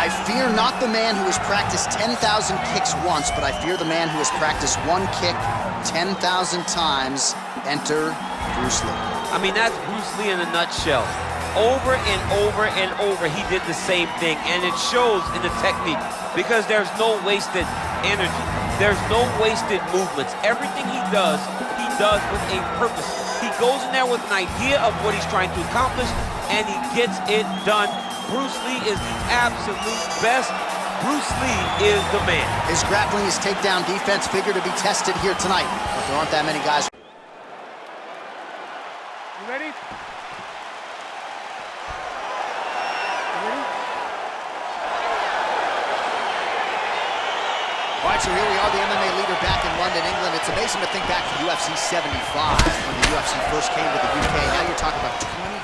I fear not the man who has practiced 10,000 kicks once, but I fear the man who has practiced one kick 10,000 times. Enter Bruce Lee. I mean, that's Bruce Lee in a nutshell. Over and over and over, he did the same thing, and it shows in the technique because there's no wasted energy. There's no wasted movements. Everything he does with a purpose. He goes in there with an idea of what he's trying to accomplish, and he gets it done. Bruce Lee is the absolute best. Bruce Lee is the man. His grappling, his takedown defense figure to be tested here tonight, but there aren't that many guys. You ready? All right, so here we are, the MMA leader back in London, England. It's amazing to think back to UFC 75 when the UFC first came to the UK. Now you're talking about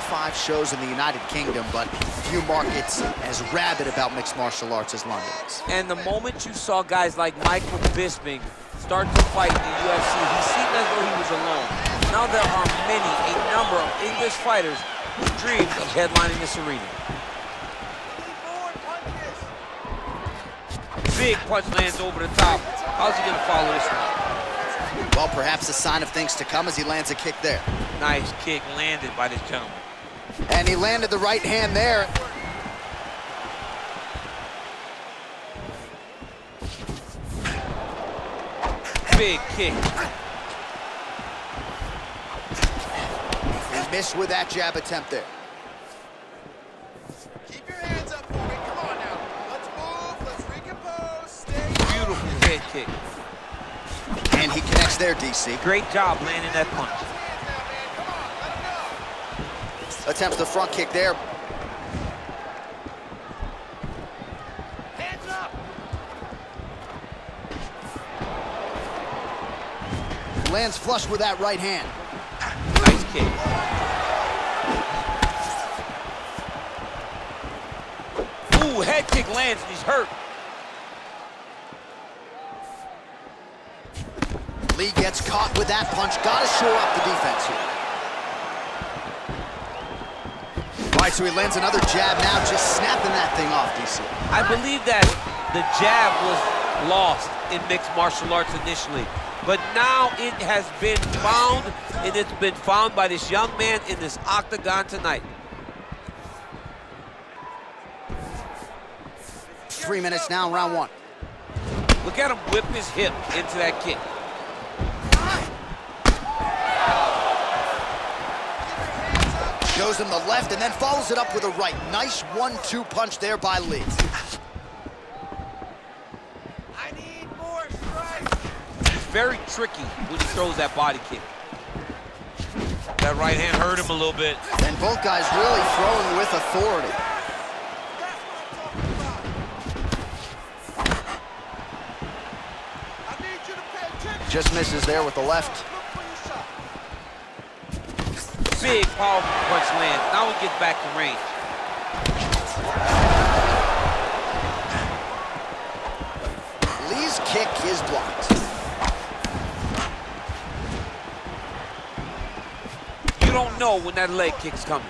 25 shows in the United Kingdom, but few markets as rabid about mixed martial arts as London is. And the moment you saw guys like Michael Bisping start to fight in the UFC, he seemed as though he was alone. Now there are a number of English fighters who dream of headlining this arena. Big punch lands over the top. How's he gonna follow this one? Well, perhaps a sign of things to come as he lands a kick there. Nice kick landed by this gentleman. And he landed the right hand there. Big kick. He missed with that jab attempt there. Keep your hands up for me. Come on now. Let's move. Let's recompose. Stay. Beautiful head kick. And he connects there, DC. Great job landing that punch. Attempts the front kick there. Hands up. Lands flush with that right hand. Nice kick. Ooh, head kick lands and he's hurt. Lee gets caught with that punch. Gotta shore up the defense here. All right, so he lands another jab now, just snapping that thing off, DC. I believe that the jab was lost in mixed martial arts initially, but now it has been found, and it's been found by this young man in this octagon tonight. 3 minutes now in round one. Look at him whip his hip into that kick. Shows him the left and then follows it up with a right. Nice 1-2 punch there by Lee. I need more strikes. It's very tricky when he throws that body kick. That right hand hurt him a little bit. And both guys really throwing with authority. I need you to pay attention. Just misses there with the left. Look for your shot. Big, powerful punch lands. Now he gets back to range. Lee's kick is blocked. You don't know when that leg kick's coming.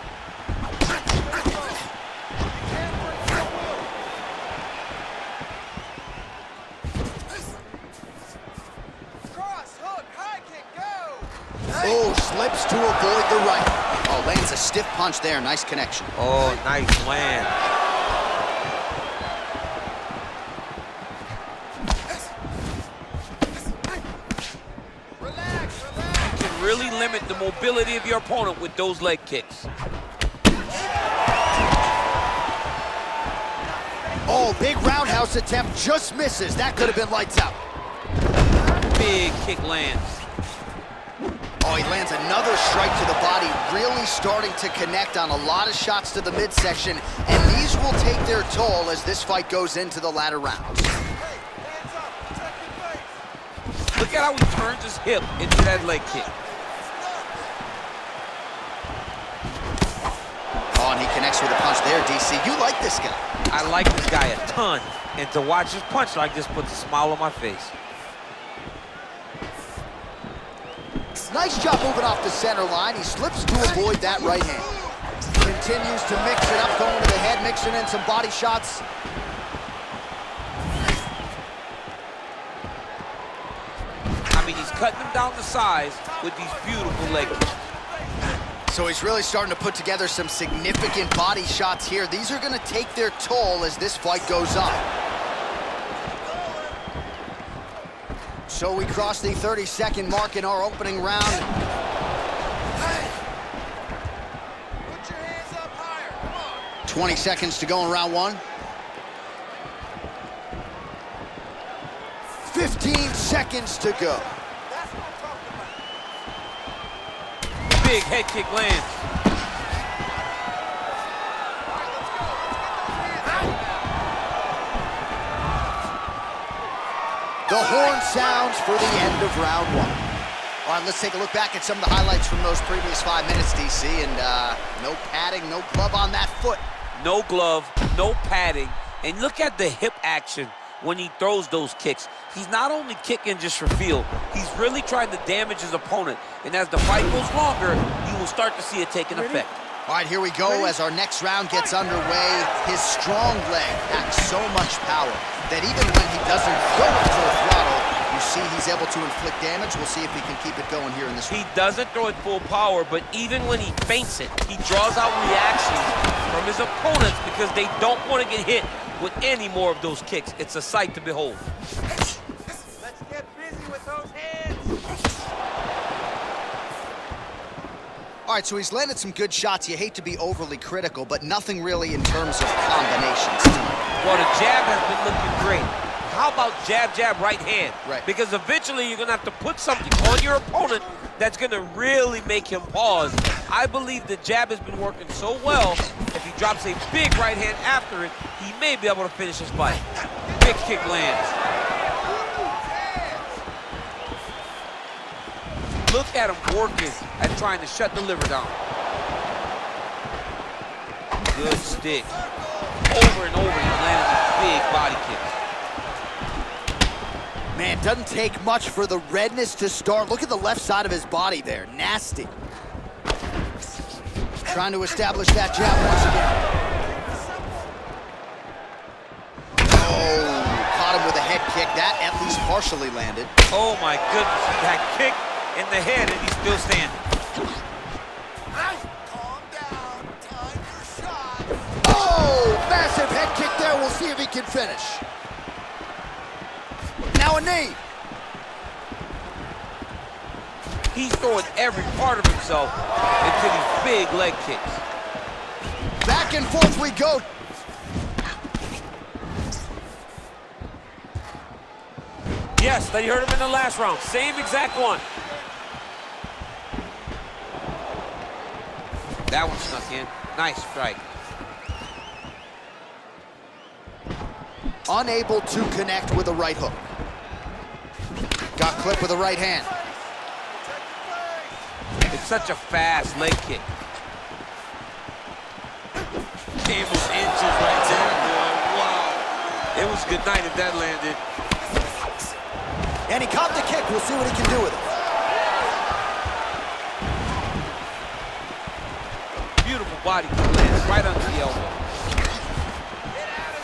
Cross, hook, high kick, go. Oh, slips to avoid the right. Oh, lands a stiff punch there. Nice connection. Oh, nice land. Relax, relax. You can really limit the mobility of your opponent with those leg kicks. Oh, big roundhouse attempt just misses. That could have been lights out. Big kick lands. Oh, he lands another strike to the body, really starting to connect on a lot of shots to the midsection, and these will take their toll as this fight goes into the latter rounds. Hey, hands up. Protect your face. Look at how he turns his hip into that leg kick. Oh, and he connects with a punch there, DC. You like this guy. I like this guy a ton, and to watch his punch like this puts a smile on my face. Nice job moving off the center line. He slips to avoid that right hand. Continues to mix it up, going to the head, mixing in some body shots. cutting him down to size with these beautiful leg kicks. So he's really starting to put together some significant body shots here. These are gonna take their toll as this fight goes on. So we cross the 30-second mark in our opening round. Hey! Put your hands up higher, come on. 20 seconds to go in round one. 15 seconds to go. That's what I'm talking about. Big head kick lands. All right, let's go. Let's get those hands up. The horn sounds for the end of round one. All right, let's take a look back at some of the highlights from those previous 5 minutes, DC, and no padding, no glove on that foot. No glove, no padding, and look at the hip action when he throws those kicks. He's not only kicking just for feel, he's really trying to damage his opponent, and as the fight goes longer, you will start to see it take an effect. All right, here we go as our next round gets underway. His strong leg packs so much power that even when he doesn't go at full throttle, you see he's able to inflict damage. We'll see if he can keep it going here in this round. He doesn't throw it full power, but even when he feints it, he draws out reactions from his opponents because they don't want to get hit with any more of those kicks. It's a sight to behold. Let's get busy with those hands. All right, so he's landed some good shots. You hate to be overly critical, but nothing really in terms of combinations tonight. Well, the jab has been looking great. How about jab, jab, right hand? Right. Because eventually you're going to have to put something on your opponent that's going to really make him pause. I believe the jab has been working so well, if he drops a big right hand after it, he may be able to finish his fight. Big kick lands. Look at him working at trying to shut the liver down. Good stick. Over and over, he's landing these big body kicks. Man, doesn't take much for the redness to start. Look at the left side of his body there. Nasty. Trying to establish that jab once again. Oh, caught him with a head kick. That at least partially landed. Oh my goodness, that kick in the head and he's still standing. Calm down, time your shot. Oh, massive head kick there. We'll see if he can finish. Now a knee. He's throwing every part of himself into these big leg kicks. Back and forth we go. Yes, that you heard him in the last round. Same exact one. That one snuck in. Nice strike. Unable to connect with a right hook. Got clipped with a right hand. It's such a fast leg kick. Came with inches right there, boy. Wow. It was good night if that landed. And he caught the kick. We'll see what he can do with it. Beautiful body kick lands right under the elbow.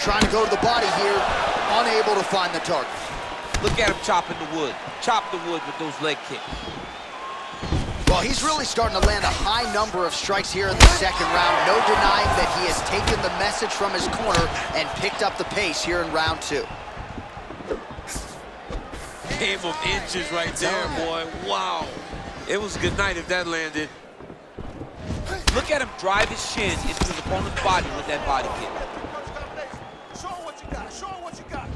Trying to go to the body here. Unable to find the target. Look at him chopping the wood. Chop the wood with those leg kicks. Well, he's really starting to land a high number of strikes here in the second round. No denying that he has taken the message from his corner and picked up the pace here in round two. Game of inches right there, boy. Wow. It was a good night if that landed. Look at him drive his shin into his opponent's body with that body kick. Show him what you got. Show him what you got.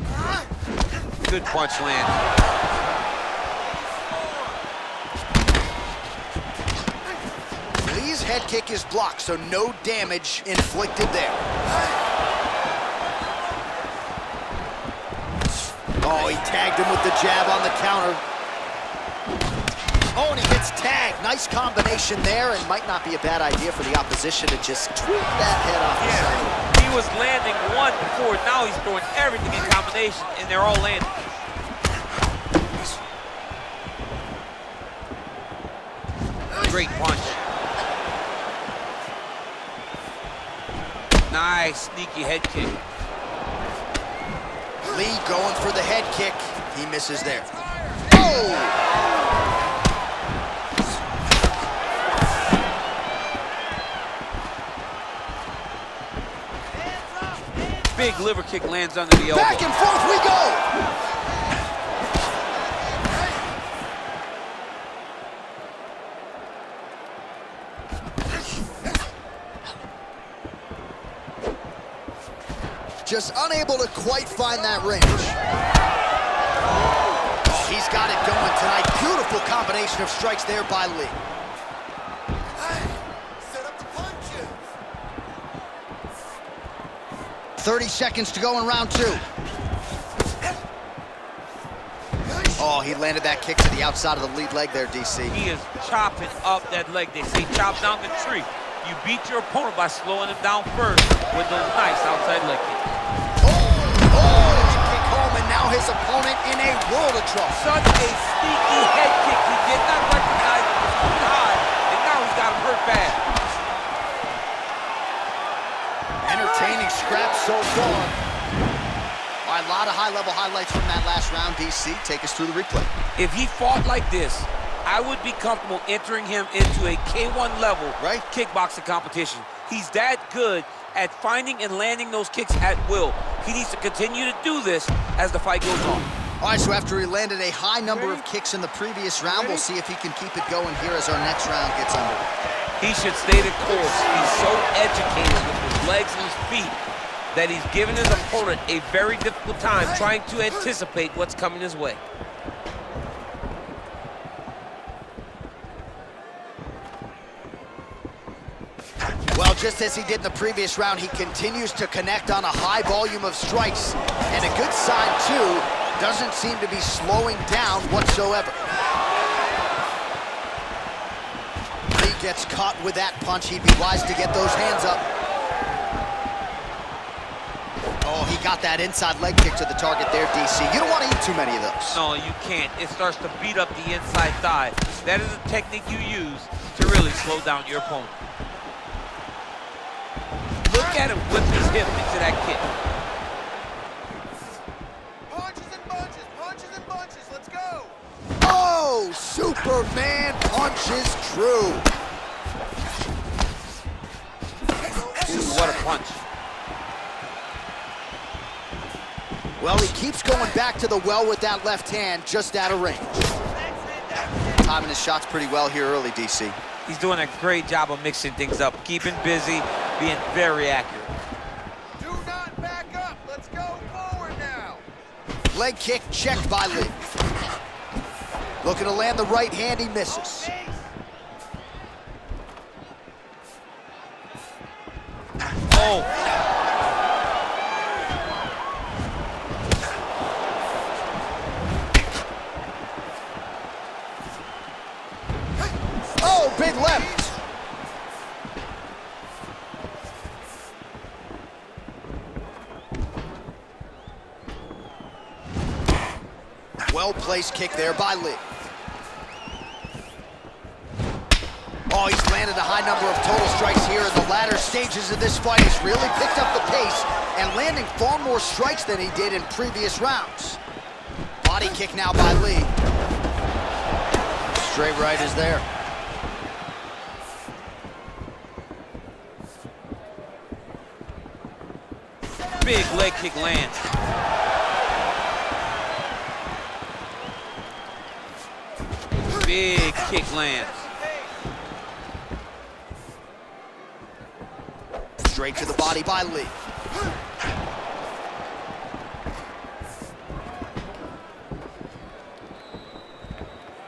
Good punch land. Lee's head kick is blocked, so no damage inflicted there. Oh, he tagged him with the jab on the counter. Oh, and he gets tagged. Nice combination there, and might not be a bad idea for the opposition to just tweak that head off the side. He was landing one before, now he's throwing everything in combination, and they're all landing. Great punch. Nice, sneaky head kick. Lee going for the head kick. He misses there. Oh! Big liver kick lands under the elbow. Back and forth we go! Just unable to quite find that range. Oh, he's got it going tonight. Beautiful combination of strikes there by Lí. Set up the punches. 30 seconds to go in round 2. Oh, he landed that kick to the outside of the lead leg there, DC. He is chopping up that leg. They say chop down the tree. You beat your opponent by slowing him down first with those nice outside leg kicks. Kick home, and now his opponent in a world of trouble. Such a sneaky head kick. He did not recognize it was too high, and now he's got him hurt bad. Entertaining scraps so far. All right, a lot of high-level highlights from that last round, DC. Take us through the replay. If he fought like this, I would be comfortable entering him into a K1 level kickboxing competition. He's that good at finding and landing those kicks at will. He needs to continue to do this as the fight goes on. All right, so after he landed a high number of kicks in the previous round, we'll see if he can keep it going here as our next round gets underway. He should stay the course. He's so educated with his legs and his feet that he's given his opponent a very difficult time trying to anticipate what's coming his way. Well, just as he did in the previous round, he continues to connect on a high volume of strikes. And a good sign, too, doesn't seem to be slowing down whatsoever. He gets caught with that punch. He'd be wise to get those hands up. Oh, he got that inside leg kick to the target there, DC. You don't want to eat too many of those. No, you can't. It starts to beat up the inside thigh. That is a technique you use to really slow down your opponent. Look at him whip his hip into that kick. Punches and bunches, let's go. Oh, Superman punches true. What a punch. Well, he keeps going back to the well with that left hand, just out of range. Timing his shots pretty well here early, DC. He's doing a great job of mixing things up, keeping busy, being very accurate. Do not back up. Let's go forward now. Leg kick checked by Lí. Looking to land the right hand, he misses. Oh. Oh, big left. Well-placed kick there by Lí. Oh, he's landed a high number of total strikes here in the latter stages of this fight. He's really picked up the pace and landing far more strikes than he did in previous rounds. Body kick now by Lí. Straight right is there. Big leg kick lands. Big kick lands. Straight to the body by Lí.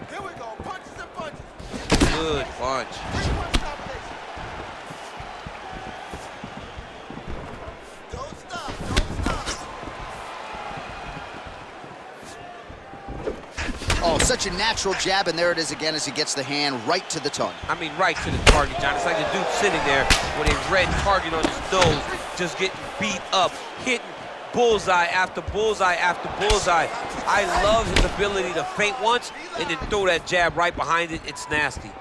Here we go, punches and bunches. Good punch. Don't stop. Oh, such a natural jab, and there it is again as he gets the hand right to the tongue. I mean, right to the target, John. It's like the dude sitting there with a red target on his nose, just getting beat up, hitting bullseye after bullseye after bullseye. I love his ability to feint once and then throw that jab right behind it. It's nasty.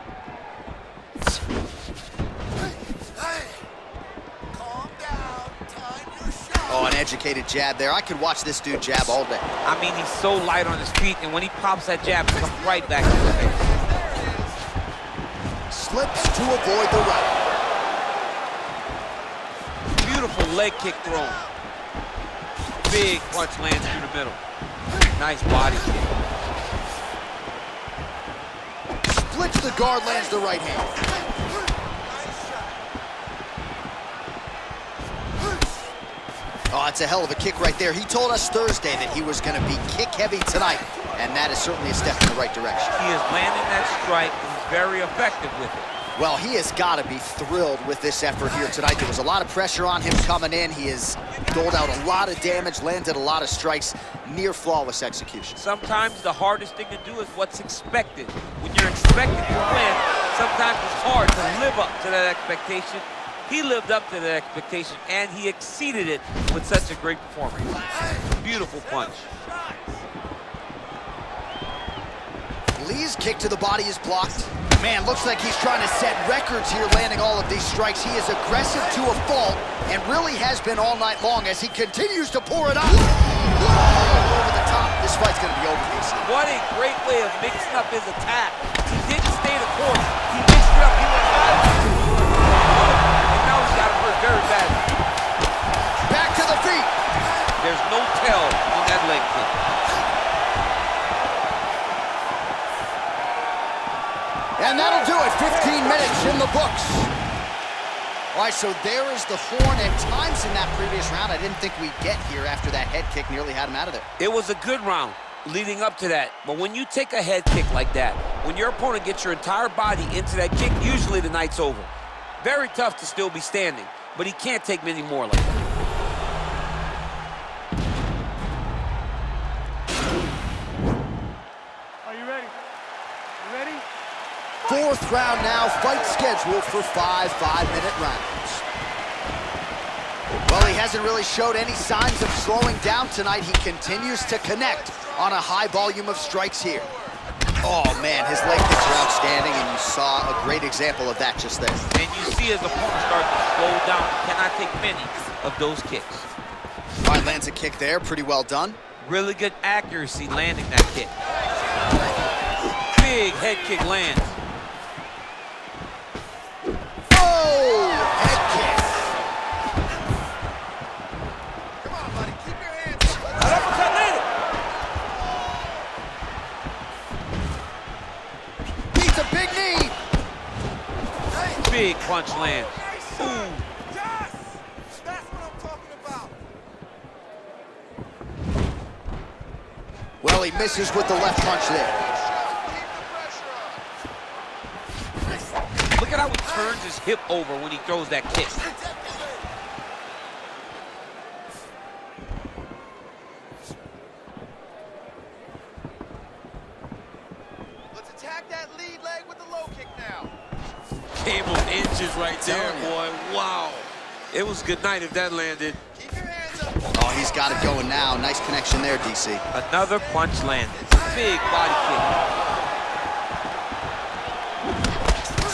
Calm down. Time your shot. Oh, an educated jab there. I could watch this dude jab all day. I mean, he's so light on his feet, and when he pops that jab, it comes right back to his face. Slips to avoid the right. Beautiful leg kick thrown. Big punch lands through the middle. Nice body kick. Splits the guard, lands the right hand. Oh, it's a hell of a kick right there. He told us Thursday that he was going to be kick heavy tonight, and that is certainly a step in the right direction. He is landing that strike. He's very effective with it. Well, he has got to be thrilled with this effort here tonight. There was a lot of pressure on him coming in. He has doled out a lot of damage, landed a lot of strikes, near flawless execution. Sometimes the hardest thing to do is what's expected. When you're expected to win, sometimes it's hard to live up to that expectation. He lived up to that expectation, and he exceeded it with such a great performance. Beautiful punch. Lee's kick to the body is blocked. Man, looks like he's trying to set records here, landing all of these strikes. He is aggressive to a fault, and really has been all night long as he continues to pour it on. Over the top. This fight's going to be over, DC. What a great way of mixing up his attack. He didn't stay the course. He mixed it up. He went back. And now he's got him hurt very badly. Back to the feet. There's no tell on that leg kick. And that'll do it. 15 minutes in the books. All right, so there is the horn, and times in that previous round I didn't think we'd get here after that head kick nearly had him out of there. It was a good round leading up to that, but when you take a head kick like that, when your opponent gets your entire body into that kick, usually the night's over. Very tough to still be standing, but he can't take many more like that. Are you ready? You ready? Fourth round now, fight scheduled for 5 5-minute rounds. Well, he hasn't really showed any signs of slowing down tonight. He continues to connect on a high volume of strikes here. Oh, man, his leg kicks are outstanding, and you saw a great example of that just there. And you see his opponent start to slow down. He cannot take many of those kicks. All right, lands a kick there, pretty well done. Really good accuracy landing that kick. Big head kick lands. Oh, head kick. Come on, buddy. Keep your hands up. Uppercut landed. Beats a big knee. Big punch lands. Nice. Ooh. Yes. That's what I'm talking about. Well, he misses with the left punch there. Look at how he turns his hip over when he throws that kick. Let's attack that lead leg with the low kick now. Came on inches right there, boy. Wow. It was good night if that landed. Keep your hands up. Oh, he's got it going now. Nice connection there, DC. Another punch landed. Big body kick.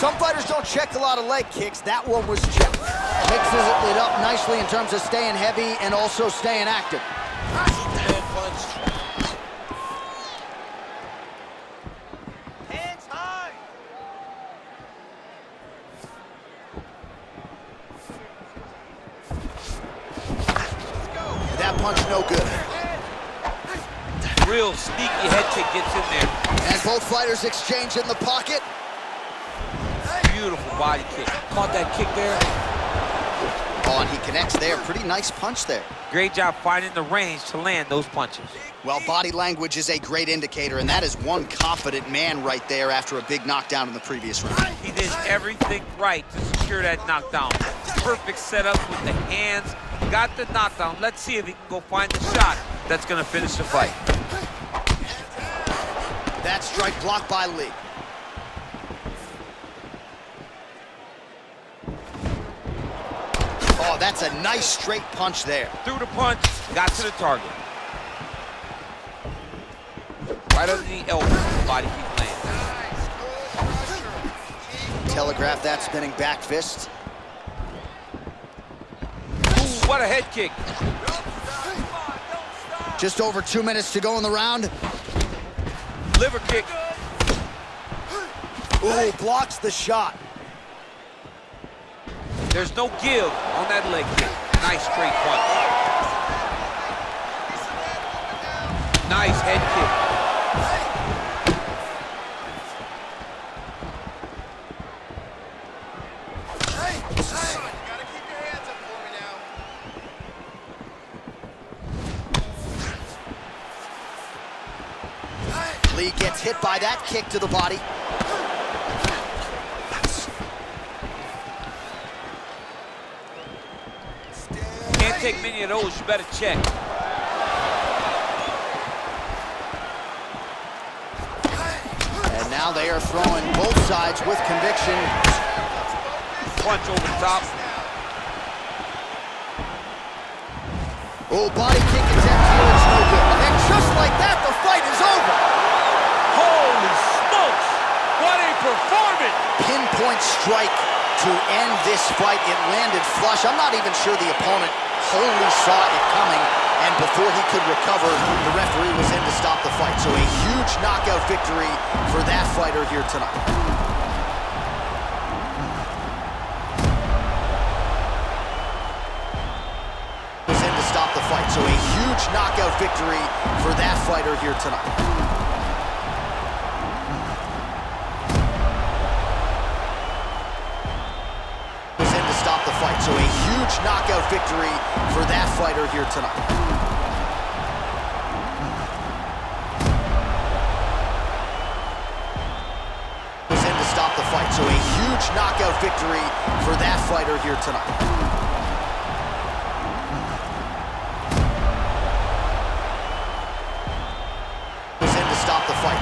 Some fighters don't check a lot of leg kicks. That one was checked. Mixes it up nicely in terms of staying heavy and also staying active. Head punch. Hands high. That punch no good. Real sneaky head kick gets in there. And both fighters exchange in the pocket. Beautiful body kick. Caught that kick there. Oh, and he connects there. Pretty nice punch there. Great job finding the range to land those punches. Well, body language is a great indicator, and that is one confident man right there after a big knockdown in the previous round. He did everything right to secure that knockdown. Perfect setup with the hands. Got the knockdown. Let's see if he can go find the shot that's going to finish the fight. That strike blocked by Lee. Oh, that's a nice straight punch there. Threw the punch, got to the target. Right under the elbow, body kick lands. Telegraph that spinning back fist. Ooh, what a head kick. Just over 2 minutes to go in the round. Liver kick. Ooh, blocks the shot. There's no give on that leg kick. Nice straight punch. Nice head kick. Lí gets hit by that kick to the body. Can't take many of those, you better check. And now they are throwing both sides with conviction. Punch over the top. Oh, body kick attempt here, it's no good. And just like that, the fight is over. Holy smokes! What a performance! Pinpoint strike to end this fight. It landed flush. I'm not even sure the opponent wholly saw it coming, and before he could recover, the referee was in to stop the fight. So a huge knockout victory for that fighter here tonight. So a huge knockout victory for that fighter here tonight. Was in to stop the fight. So a huge knockout victory for that fighter here tonight. Was in to stop the fight. So a huge knockout victory for that fighter here tonight.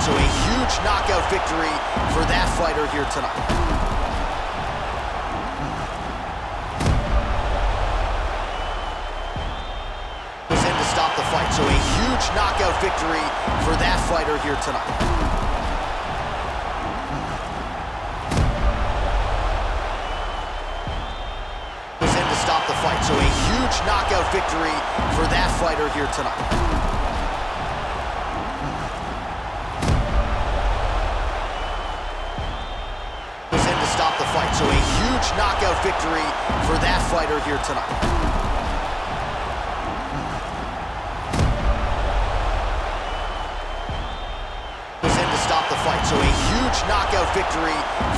So a huge knockout victory for that fighter here tonight. Was in to stop the fight. So a huge knockout victory for that fighter here tonight. Was in to stop the fight. So a huge knockout victory for that fighter here tonight. So a huge knockout victory for that fighter here tonight. Was in to stop the fight. So a huge knockout victory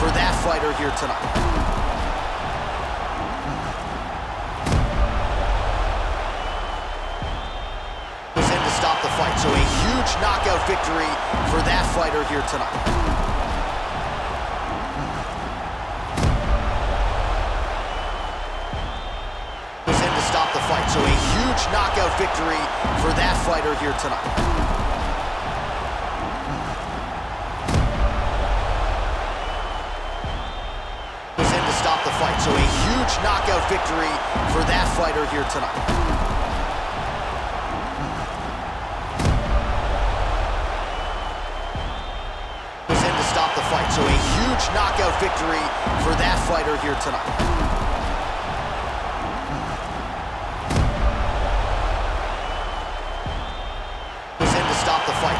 for that fighter here tonight. Was in to stop the fight. So a huge knockout victory for that fighter here tonight. So a huge knockout victory for that fighter here tonight. Was in to stop the fight. So a huge knockout victory for that fighter here tonight. Was in to stop the fight. So a huge knockout victory for that fighter here tonight.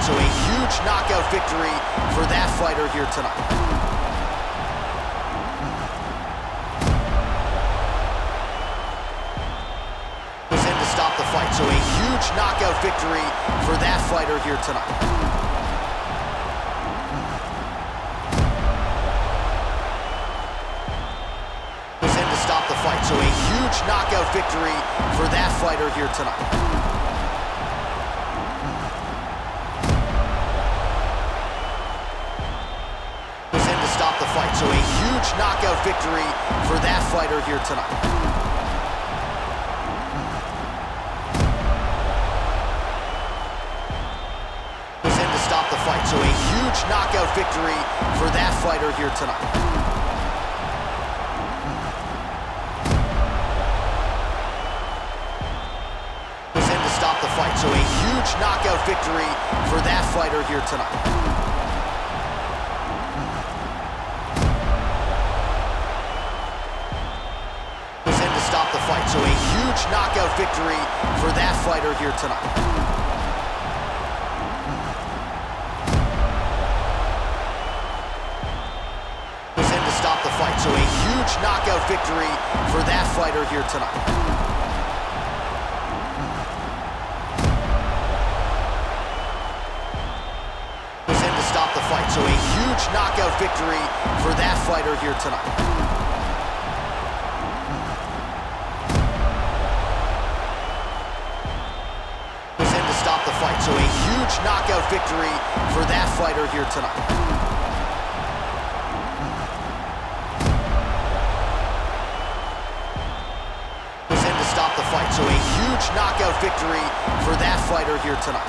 So a huge knockout victory for that fighter here tonight. Was in to stop the fight. So a huge knockout victory for that fighter here tonight. Was in to stop the fight. So a huge knockout victory for that fighter here tonight. So a huge knockout victory for that fighter here tonight. Was in to stop the fight. So a huge knockout victory for that fighter here tonight. Was in to stop the fight. So a huge knockout victory for that fighter here tonight. So a huge knockout victory for that fighter here tonight. Was in to stop the fight. So a huge knockout victory for that fighter here tonight. fight. So a huge knockout victory for that fighter here tonight. To stop the fight. So a huge knockout victory for that fighter here tonight. To stop the fight. So a huge knockout victory for that fighter here tonight.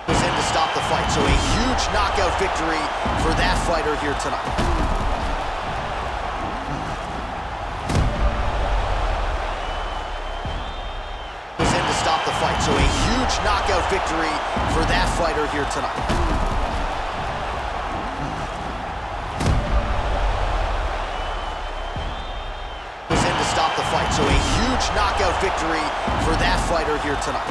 To stop the fight. So a huge knockout victory for that fighter here tonight. Stop the fight. So a huge knockout victory for that fighter here tonight. To stop the fight. So a huge knockout victory for that fighter here tonight.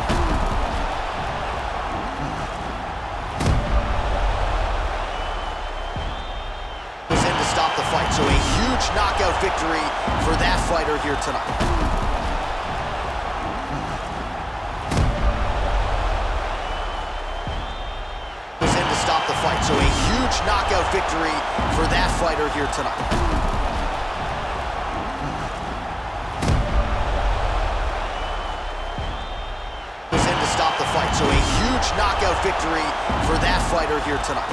To stop the fight. So a huge knockout victory for that fighter here tonight. Stop the fight. So a huge knockout victory for that fighter here tonight. To stop the fight. So a huge knockout victory for that fighter here tonight.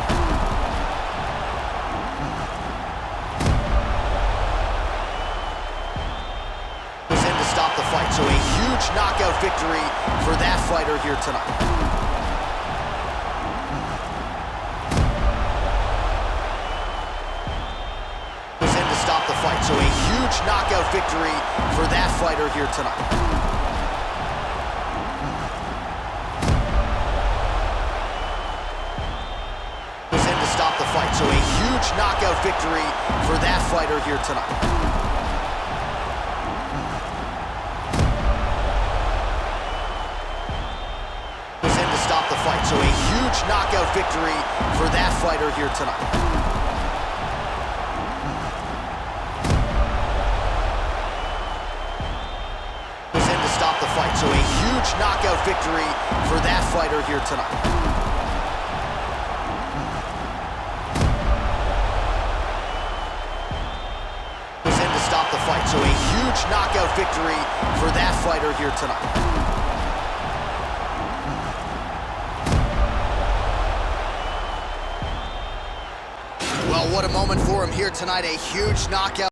To stop the fight. So a huge knockout victory for that fighter here tonight. Stop the fight. So a huge knockout victory for that fighter here tonight. To stop the fight. So a huge knockout victory for that fighter here tonight. To stop the fight. So a huge knockout victory for that fighter here tonight. Stop the fight. So a huge knockout victory for that fighter here tonight. To stop the fight. So a huge knockout victory for that fighter here tonight. Well, what a moment for him here tonight. A huge knockout.